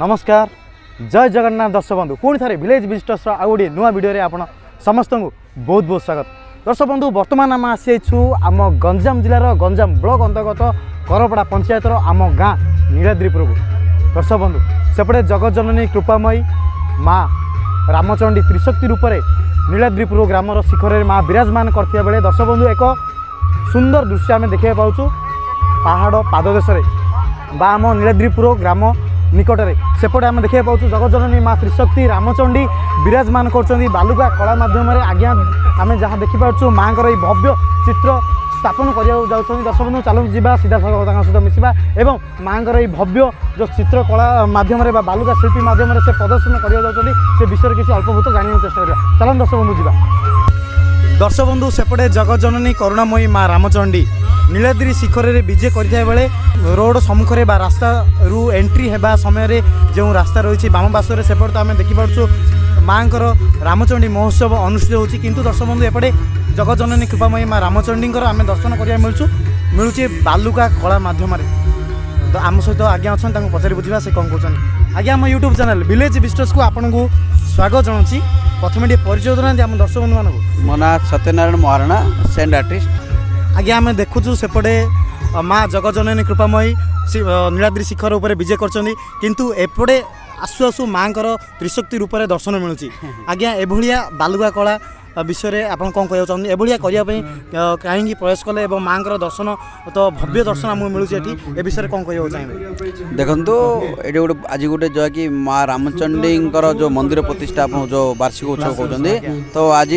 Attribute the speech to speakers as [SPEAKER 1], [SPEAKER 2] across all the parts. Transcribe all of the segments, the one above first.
[SPEAKER 1] नमस्कार जय जगन्नाथ दर्शक बंधु पुणी थे विलेज विजिटर्स आउ गोटे नुआ भिडियो आप समस्त को बहुत बहुत स्वागत। दर्शक बंधु बर्तमान आम आसीछु आम गंजाम जिलार गंजाम ब्लॉक अंतर्गत करपड़ा पंचायतर आम गाँ नीलाद्रिपुर को। दर्शक बंधु सेपटे जगतजननी कृपामयी माँ रामचंडी त्रिशक्ति रूप से नीलाद्रिपुर ग्रामर शिखर माँ विराजमान करथिया बेले दर्शक बंधु एक सुंदर दृश्य आम देखा पाऊँ पहाड़ पाददेश बा आम नीलाद्रिपुर ग्राम निकटरे सेपटे आम देखा पाऊँ जगतजननी माँ त्रिशक्ति रामचंडी विराजमान कर बालुका कला मध्यम आज्ञा आम जहाँ देखिपुँ माँ को भव्य चित्र स्थापन करने दर्शक बंधु चलो जा सीधा सहित मिसवा एवं माँ को भव्य जो चित्र कला मध्यम बालुका शिल्पी मध्यम से प्रदर्शन करने विषय किसी अल्प बहुत जानने चेष्टा करा। चलो दर्शक बंधु जा दर्शक बंधु सेपटे जगतजननी करुणामयी माँ रामचंडी नीलाद्रि शिखर में विजे करता बेले रोड सम्मुखें रास्ता रू एंट्री होगा समय जो रास्ता रही बाम पार्श्व सेपटे तो आम देखिपुँ माँ रामचंडी महोत्सव अनुष्ठित होती किंतु दर्शक बंधु एपटे जगतजननी कृपामयी माँ रामचंडी आम दर्शन करा मिलूँ बालुका कला मध्यम आम सहित आज्ञा अच्छा पचारि बुझा से कौन कहते आज्ञा आम यूट्यूब चैनल विलेज विजिटर्स को आपन को स्वागत जनाऊँगी। प्रथम टे परिचय देना आम दर्शक बंधु मानक
[SPEAKER 2] मो ना सत्यनारायण महाराणा सेंड आर्टिस्ट।
[SPEAKER 1] आज्ञा आम देखुचु सेपटे माँ जगतजननी कृपामयी नीलाद्रि शिखर उपर विजय कर किंतु एपटे आसु आसु माँ त्रिशक्ति रूप से दर्शन मिलूँ। आज्ञा एभलिया बालुका कला विषय आप कौन कह चाहते एभलिया करने कहीं प्रयास कले माँ दर्शन तो भव्य दर्शन आमको मिलूँ ये विषय कौन कह चाहिए
[SPEAKER 2] देखो ये गोटे आज गोटे जो कि माँ रामचंडी जो मंदिर प्रतिष्ठा जो वार्षिक उत्सव कहते तो आज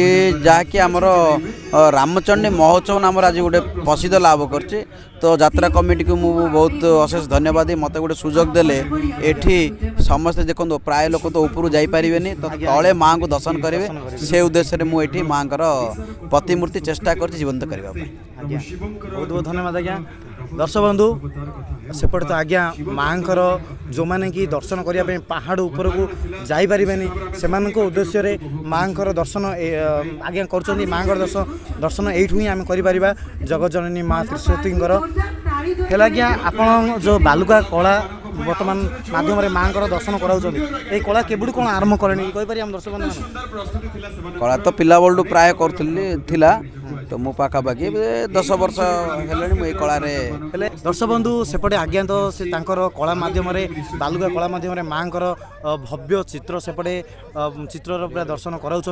[SPEAKER 2] जहाँकि आमर रामचंडी महोत्सव नाम आज गोटे प्रसिद्ध लाभ कर तो यात्रा कमिटी को मुझे बहुत अशेष धन्यवाद मत गोटे सुजोग देले एठी समस्ते देखो प्राय लोक तो ऊपर जापरेनि तो तले माँ को दर्शन करेंगे से उद्देश्य मुझे माँ प्रतिमूर्ति चेष्टा कर जीवंत करने।
[SPEAKER 1] बहुत बहुत धन्यवाद आज्ञा। दर्शक बंधु सेपटे तो आज्ञा माँ जो मैंने कि दर्शन करने पहाड़ उपर को जापरें से उद्देश्य माँ दर्शन आज्ञा कर माँ दर्शन यू ही आम कर जगतजननी माँ त्रिशक्ति है आज्ञा आपण जो बालुका कला वर्तमान माध्यम माँ दर्शन कराऊँ कला केबुड़ कौन आरंभ करें कहीपर दर्शक
[SPEAKER 2] कला तो पिला बलू प्राय करा तो मो पाखापाखि 10 वर्ष है कलार
[SPEAKER 1] दर्शक बंधु सेपटे आज्ञा तो से कला मध्यम बालुका कला मध्यम माँ भव्य चित्र सेपटे चित्र पूरा दर्शन कराऊँ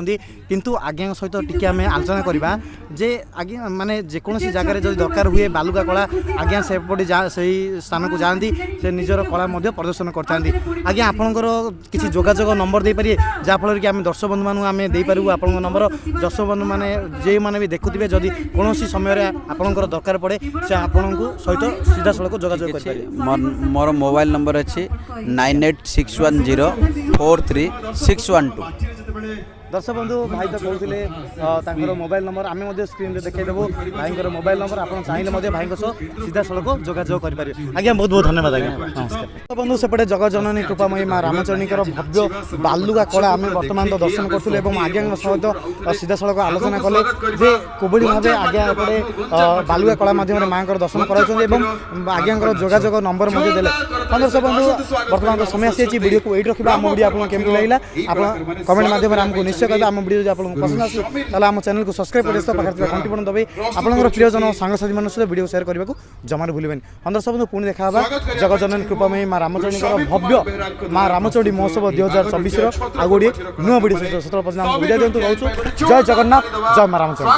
[SPEAKER 1] किंतु आज्ञा सहित टी आम आलोचना करवा जे आज्ञा माने जेकोसी जगह जो दरकार हुए बालुका कला आज्ञा सेपटे से स्थान को जाती से निजर कला प्रदर्शन करते आज्ञा आपंकर किसी जोगाजोग नंबर दे पारे जहाँफल कि आम दर्शक बंधु मानू आम देपारू आप नंबर दर्शक बंधु मैंने जो मैंने भी देखुए जदि कौन समय आपंकर दरकार पड़े से आपण को सहित सीधा सड़क जोगाजोग करें।
[SPEAKER 2] मोर मोबाइल नंबर अच्छी 9861043612।
[SPEAKER 1] दर्शक बंधु भाई तो कहते मोबाइल नंबर आम स्क्रीन में देखदेबू भाई मोबाइल नंबर आप चाहिए भाई सीधा सड़क जोगाजोग करेंगे। आज्ञा बहुत बहुत धन्यवाद आज्ञा नमस्कार। बंधु सेपटे जगतजननी कृपामयी माँ रामचंडी भव्य बालुका कला आम बर्तमान तो दर्शन करूँ आज्ञा सहित सीधा सड़क आलोचना कले जे कोबड़ी भाव आज्ञा एपटे बालुका कला मध्यम माँ दर्शन कर आज्ञा जोगाजोग नंबर देते। दर्शक बंधु बर्तमान तो समय आसी वीडियो को ये रखा आम वीडियो आपको केमती लगे आप कमेंट माध्यम आमको निश्चय कहते आम वीडियो जो आपको पसंद आसे आम चैनल को सब्सक्राइब कर पाखे घंटी बटन दबाई आपंकर प्रियजन सांगसाथी मान सहित वीडियो शेयर करने को जमा भूलें। दर्शक बंधु पुणी देखा जगतजननी कृपामयी माँ रामचंडी भव्य माँ रामचंडी महोत्सव 2024 आ गोटे नुआ वीडियो सहित से वीडियो दिखाते रोचु। जय जगन्नाथ जय माँ रामचंडी।